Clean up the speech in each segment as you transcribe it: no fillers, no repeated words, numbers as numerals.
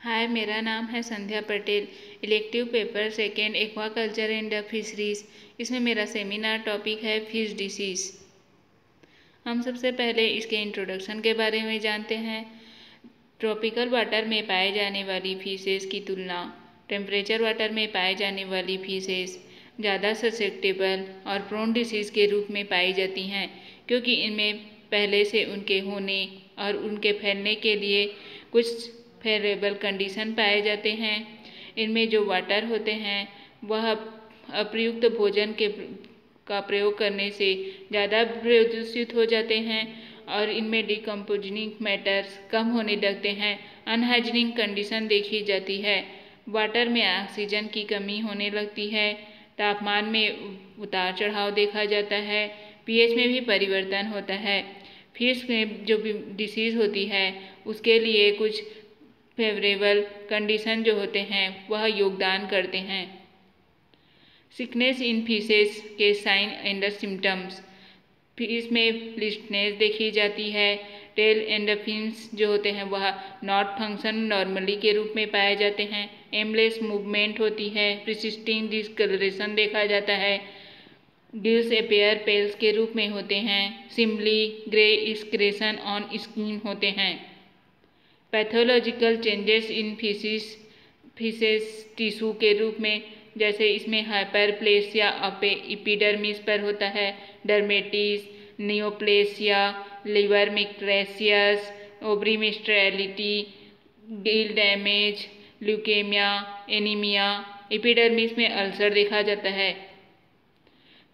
हाय, मेरा नाम है Sandhya Patel. Elective paper second aquaculture and fisheries. इसमें मेरा सेमिनार टॉपिक है फिश डिसीज़। हम सबसे पहले इसके इंट्रोडक्शन के बारे में जानते हैं। ट्रॉपिकल वाटर में पाए जाने वाली फिशेस की तुलना टेम्परेचर वाटर में पाए जाने वाली फिशेस ज़्यादा ससेप्टेबल और प्रोन डिसीज़ के रूप में पाई जाती हैं, क्योंकि इनमें पहले से उनके होने और उनके फैलने के लिए कुछ फेवरेबल कंडीशन पाए जाते हैं। इनमें जो वाटर होते हैं वह अप्रयुक्त भोजन का प्रयोग करने से ज़्यादा प्रदूषित हो जाते हैं और इनमें डिकम्पोजिंग मैटर्स कम होने लगते हैं। अनहाइजीनिक कंडीशन देखी जाती है। वाटर में ऑक्सीजन की कमी होने लगती है। तापमान में उतार चढ़ाव देखा जाता है। पीएच में भी परिवर्तन होता है। फिश में जो भी डिसीज़ होती है उसके लिए कुछ फेवरेबल कंडीशन जो होते हैं वह योगदान करते हैं। सिकनेस इन फिशेस के साइन एंड सिम्टम्स। फिश में ब्लिस्टनेस देखी जाती है। टेल एंड फिन्स जो होते हैं वह नॉट फंक्शन नॉर्मली के रूप में पाए जाते हैं। एमलेस मूवमेंट होती है। प्रिसिस्टिंग डिस्कलरेशन देखा जाता है। गिल्स अपेयर पेल्स के रूप में होते हैं। Simply grey excretion on skin होते हैं। Pathological changes in fishes tissue के रूप में, जैसे इसमें हाइपरप्लेसिया एपिडर्मिस पर होता है, डर्मेटिस, नियोप्लेसिया, लिवर मिक्रेसियस, ओवरी मिस्ट्रैलिटी, gill damage, leukaemia, anaemia. Epidermis में अल्सर देखा जाता है।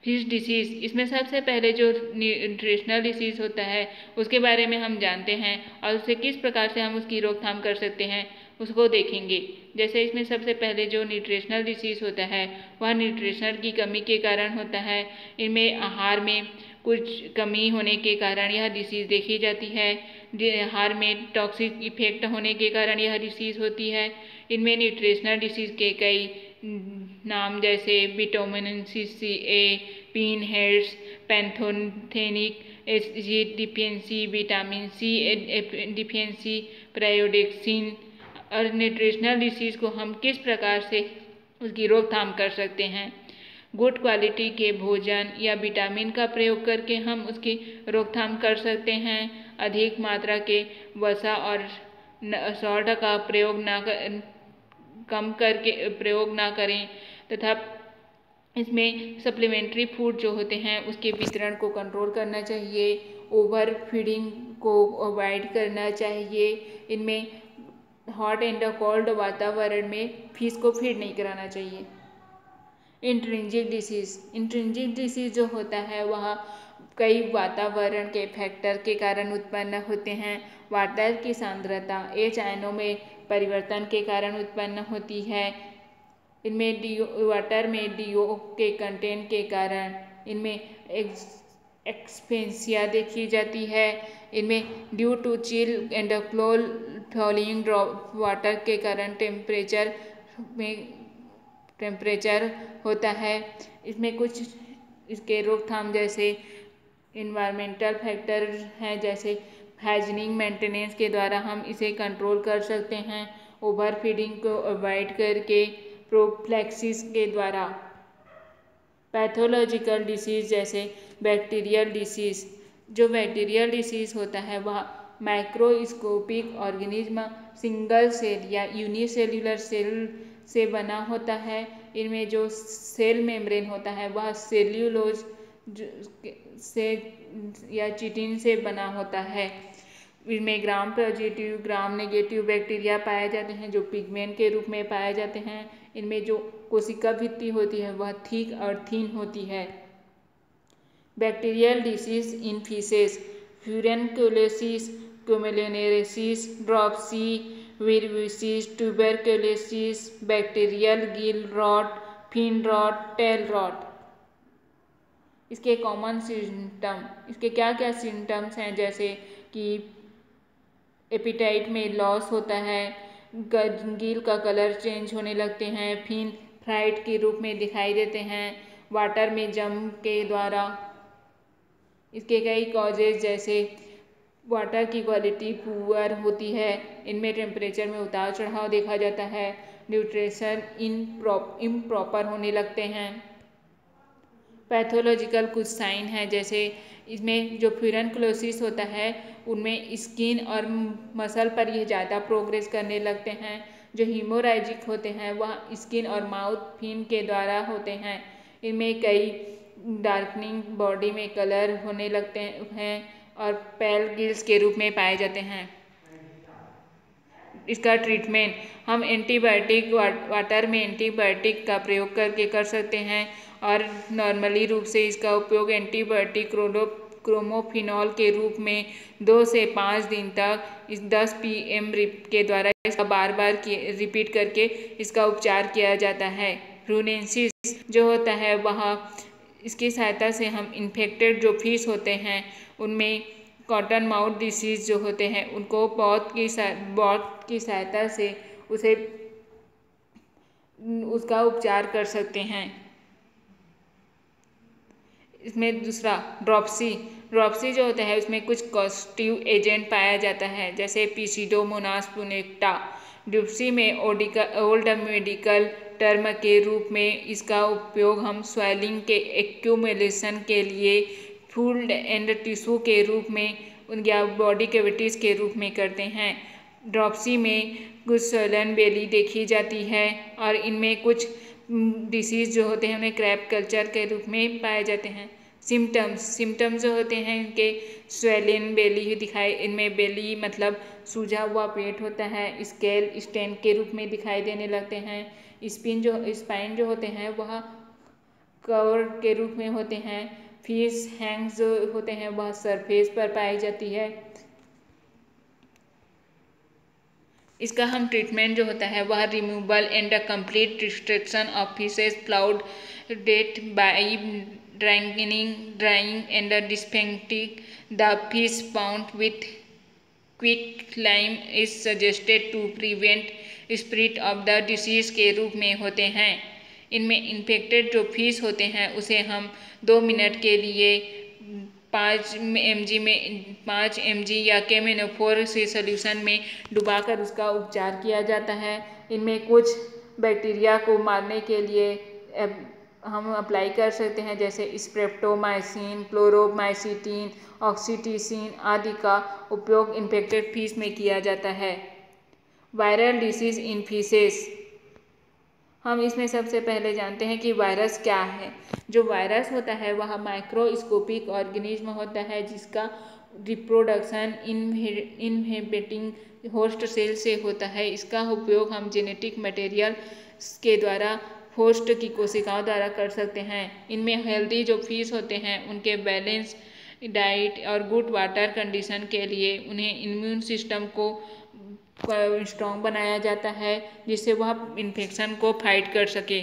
फिश डिसीज़, इसमें सबसे पहले जो न्यूट्रिशनल डिसीज़ होता है उसके बारे में हम जानते हैं और उससे किस प्रकार से हम उसकी रोकथाम कर सकते हैं उसको देखेंगे। जैसे इसमें सबसे पहले जो न्यूट्रिशनल डिसीज़ होता है वह न्यूट्रिशन की कमी के कारण होता है। इनमें आहार में कुछ कमी होने के कारण यह डिसीज़ देखी जाती है। आहार में टॉक्सिक इफेक्ट होने के कारण यह डिसीज़ होती है। इनमें न्यूट्रिशनल डिसीज़ के कई नाम जैसे vitamin C, pin heads, pantothenic acid deficiency, vitamin C deficiency, pyridoxine. और न्यूट्रिशनल डिसीज़ को हम किस प्रकार से उसकी रोकथाम कर सकते हैं। गुड क्वालिटी के भोजन या विटामिन का प्रयोग करके हम उसकी रोकथाम कर सकते हैं। अधिक मात्रा के वसा और सॉल्ट का प्रयोग कम करके प्रयोग ना करें तथा इसमें सप्लीमेंट्री फूड जो होते हैं उसके वितरण को कंट्रोल करना चाहिए। ओवर फीडिंग को अवॉइड करना चाहिए। इनमें हॉट एंड कोल्ड वातावरण में फिश को फीड नहीं कराना चाहिए। इंट्रिंसिक डिसीज़ जो होता है वह कई वातावरण के फैक्टर के कारण उत्पन्न होते हैं। वाटर की सांद्रता एच आयनों में परिवर्तन के कारण उत्पन्न होती है। इनमें वाटर में डीओ के कंटेंट के कारण इनमें एक्सपेंसिया देखी जाती है। इनमें ड्यू टू चिल एंड क्लोल फॉलिंग ड्रॉप वाटर के कारण टेम्परेचर होता है। इसमें कुछ इसके रोकथाम जैसे इन्वायरमेंटल फैक्टर हैं, जैसे हाइजीनिक मेंटेनेंस के द्वारा हम इसे कंट्रोल कर सकते हैं। ओवर फीडिंग को अवॉइड करके प्रोफ्लैक्सिस के द्वारा। पैथोलॉजिकल डिसीज़ जैसे बैक्टीरियल डिसीज़, जो बैक्टीरियल डिसीज़ होता है वह माइक्रोस्कोपिक ऑर्गेनिज्म सिंगल सेल या यूनिसेल्युलर सेल से बना होता है। इनमें जो सेल मेम्ब्रेन होता है वह सेल्यूलोज से या चिटिन से बना होता है। इनमें gram positive gram negative bacteria पाए जाते हैं जो पिगमेंट के रूप में पाए जाते हैं। इनमें जो कोशिका भित्ति होती है वह थिक और थीन होती है। Bacterial disease in fishes, furunculosis, क्यूमेलिनेरेसिस, ड्रॉपसी, विरविसिस, tuberculosis, bacterial gill rot, fin rot, tail rot. इसके कॉमन सिम्टम, इसके क्या क्या सिम्टम्स हैं, जैसे कि एपिटाइट में लॉस होता है, गिल का कलर चेंज होने लगते हैं, फिन फ्राइट के रूप में दिखाई देते हैं वाटर में जम के द्वारा। इसके कई कॉजेज जैसे वाटर की क्वालिटी पुअर होती है। इनमें टेम्परेचर में उतार चढ़ाव देखा जाता है। न्यूट्रिशन इम्प्रॉपर होने लगते हैं। पैथोलॉजिकल कुछ साइन है, जैसे इसमें जो फ्यूरनक्लोसिस होता है उनमें स्किन और मसल पर यह ज़्यादा प्रोग्रेस करने लगते हैं। जो हीमोरैजिक होते हैं वह स्किन और माउथ फिन के द्वारा होते हैं। इनमें कई डार्कनिंग बॉडी में कलर होने लगते हैं और पेल गिल्स के रूप में पाए जाते हैं। इसका ट्रीटमेंट हम एंटीबायोटिक वाटर में एंटीबायोटिक का प्रयोग करके कर सकते हैं और नॉर्मली रूप से इसका उपयोग एंटीबायोटिक क्रोमोफिनॉल के रूप में 2 से 5 दिन तक इस 10 PM के द्वारा इसका बार बार रिपीट करके इसका उपचार किया जाता है। फ्लूनेंसिस जो होता है वह इसकी सहायता से हम इन्फेक्टेड जो फिश होते हैं उनमें कॉटन माउथ डिसीज जो होते हैं उनको बहुत की सहायता से उसका उपचार कर सकते हैं। इसमें दूसरा ड्रॉप्सी जो होता है उसमें कुछ कॉस्टिव एजेंट पाया जाता है, जैसे पिसिडोमोनास प्लूनेक्टा। ड्रॉप्सी में ओल्ड मेडिकल टर्म के रूप में इसका उपयोग हम स्वेलिंग के एक्यूमुलेशन के लिए फूड एंड टिश्यू के रूप में या बॉडी कैविटीज़ के रूप में करते हैं। ड्रॉप्सी में कुछ स्वैलन बेली देखी जाती है और इनमें कुछ डिसीज जो होते हैं उन्हें क्रैब कल्चर के रूप में पाए जाते हैं। सिम्टम्स जो होते हैं इनके स्वेलिन बेली दिखाई, इनमें बेली मतलब सूजा हुआ पेट होता है। स्केल स्टेन के रूप में दिखाई देने लगते हैं। स्पाइन जो होते हैं वह कवर के रूप में होते हैं। फिश हैंग्स जो होते हैं वह सरफेस पर पाई जाती है। इसका हम ट्रीटमेंट जो होता है वह removal and complete destruction of fishes flowed that by drying and disinfecting the fish pond with quick lime is suggested to prevent spread of the disease के रूप में होते हैं। इनमें इन्फेक्टेड जो फिश होते हैं उसे हम 2 मिनट के लिए 5 mg या केमेनोफोर से सोल्यूशन में डुबाकर उसका उपचार किया जाता है। इनमें कुछ बैक्टीरिया को मारने के लिए हम अप्लाई कर सकते हैं, जैसे स्ट्रेप्टोमाइसिन, क्लोरोमाइसिटीन, ऑक्सीटिसिन आदि का उपयोग इन्फेक्टेड फिश में किया जाता है। वायरल डिसीज इन फिशेस, हम इसमें सबसे पहले जानते हैं कि वायरस क्या है। जो वायरस होता है वह माइक्रोस्कोपिक ऑर्गेनिज्म होता है जिसका रिप्रोडक्शन इनहेबिटिंग होस्ट सेल से होता है। इसका उपयोग हम जेनेटिक मटेरियल के द्वारा होस्ट की कोशिकाओं द्वारा कर सकते हैं। इनमें हेल्दी जो फिश होते हैं उनके बैलेंस डाइट और गुड वाटर कंडीशन के लिए उन्हें इम्यून सिस्टम को स्ट्रॉन्ग बनाया जाता है जिससे वह इन्फेक्शन को फाइट कर सके।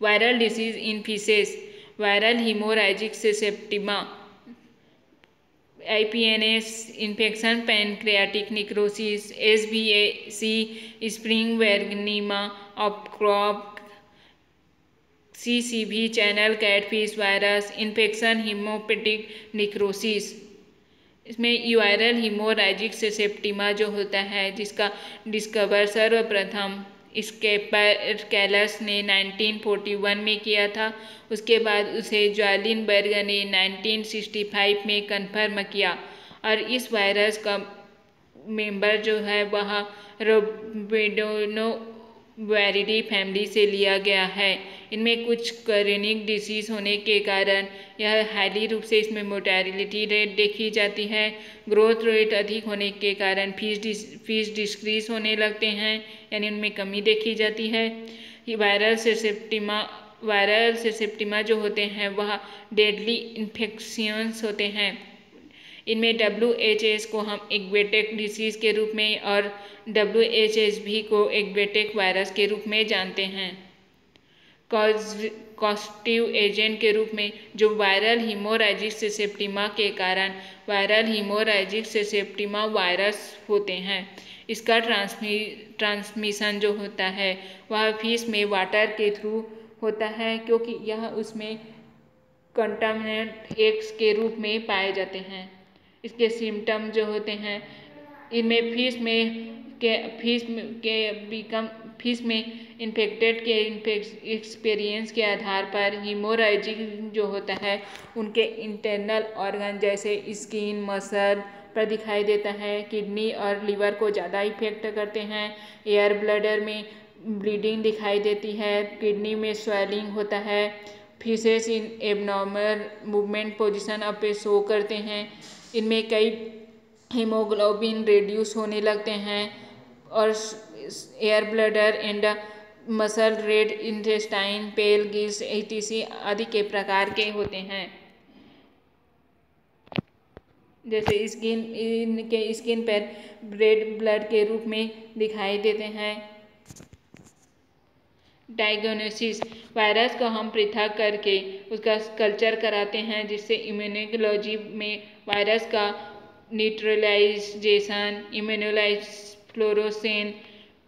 Viral disease in fishes, viral haemorrhagic septicaemia, IPNS infection, pancreatic necrosis, SBAC, spring वेगनीमा of carp, CCV channel catfish virus infection, haematopoietic necrosis. इसमें वायरल हीमोरैजिक सेप्टिमा जो होता है जिसका डिस्कवर सर्वप्रथम कैलस ने 1941 में किया था। उसके बाद उसे ज्वालिनबर्ग ने 1965 में कन्फर्म किया और इस वायरस का मेंबर जो है वह रोबिडोनो वायरिडी फैमिली से लिया गया है। इनमें कुछ क्रोनिक डिसीज होने के कारण यह हाईली रूप से इसमें मोर्टेलिटी रेट देखी जाती है। ग्रोथ रेट अधिक होने के कारण फिश डिक्रीज होने लगते हैं, यानी उनमें कमी देखी जाती है। वायरल सेप्टिमा जो होते हैं वह डेडली इन्फेक्शंस होते हैं। इनमें WHS को हम एक्वेटिक डिसीज के रूप में और WHSV को एक्वेटिक वायरस के रूप में जानते हैं। कॉस्टिव एजेंट के रूप में जो वायरल हीमोरैजिक सेप्टिमा के कारण वायरल हीमोरैजिक सेप्टिमा वायरस होते हैं। इसका ट्रांसमिशन जो होता है वह फिश में वाटर के थ्रू होता है, क्योंकि यह उसमें कंटामिनेंट एग्स के रूप में पाए जाते हैं। इसके सिम्टम जो होते हैं, इनमें फिश में इन्फेक्टेड के एक्सपीरियंस के आधार पर हीमोरेजिक जो होता है उनके इंटरनल ऑर्गन जैसे स्किन, मसल पर दिखाई देता है। किडनी और लीवर को ज़्यादा इफेक्ट करते हैं। एयर ब्लैडर में ब्लीडिंग दिखाई देती है। किडनी में स्वेलिंग होता है। Fishes in abnormal movement position अब पे शो करते हैं। इनमें कई हीमोग्लोबिन रिड्यूस होने लगते हैं और air bladder and muscle red intestine, pale gills etc आदि के प्रकार के होते हैं। जैसे स्किन पर रेड ब्लड के रूप में दिखाई देते हैं। डायग्नोसिस, वायरस को हम पृथक करके उसका कल्चर कराते हैं, जिससे इम्यूनोलॉजी में वायरस का न्यूट्रलाइजेशन इम्यूनोलाइज फ्लोरोसेंट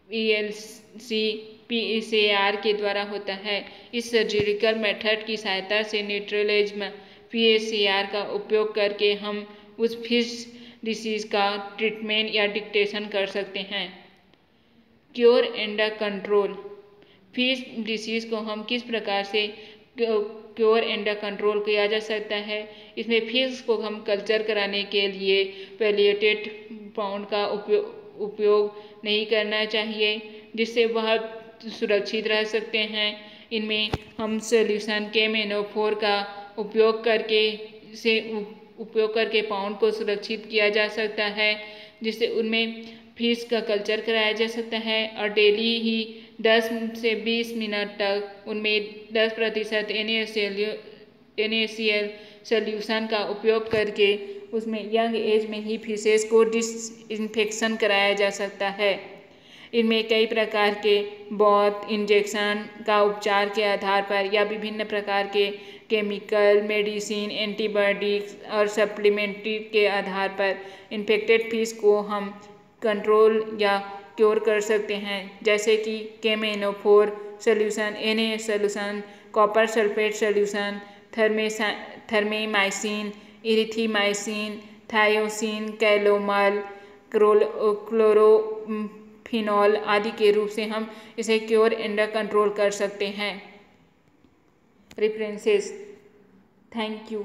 ELC PCR के द्वारा होता है। इस सर्जिकल मेथड की सहायता से न्यूट्रलाइज्म PCR का उपयोग करके हम उस फिश डिसीज का ट्रीटमेंट या डिटेक्शन कर सकते हैं। Cure and control, fish disease को हम किस प्रकार से क्योर एंड कंट्रोल किया जा सकता है। इसमें फिश को हम कल्चर कराने के लिए पैलिएटेड पाउंड का उपयोग नहीं करना चाहिए, जिससे वह सुरक्षित रह सकते हैं। इनमें हम सोल्यूशन केमेनोफोर का उपयोग करके पाउंड को सुरक्षित किया जा सकता है, जिससे उनमें फिश का कल्चर कराया जा सकता है और डेली ही 10 से 20 मिनट तक उनमें 10% NaCl सोल्यूशन का उपयोग करके उसमें यंग एज में ही फिशेस को डिसइंफेक्शन कराया जा सकता है। इनमें कई प्रकार के बॉथ इंजेक्शन का उपचार के आधार पर या विभिन्न प्रकार के केमिकल, मेडिसिन, एंटीबायोटिक्स और सप्लीमेंट्री के आधार पर इन्फेक्टेड फिश को हम कंट्रोल या क्योर कर सकते हैं, जैसे कि केमेनोफोर solution, Na solution, copper sulphate solution, terramycin, erythromycin, थायोसिन, कैलोमल, क्लोरोफिनॉल आदि के रूप से हम इसे क्योर एंड कंट्रोल कर सकते हैं। References, thank you.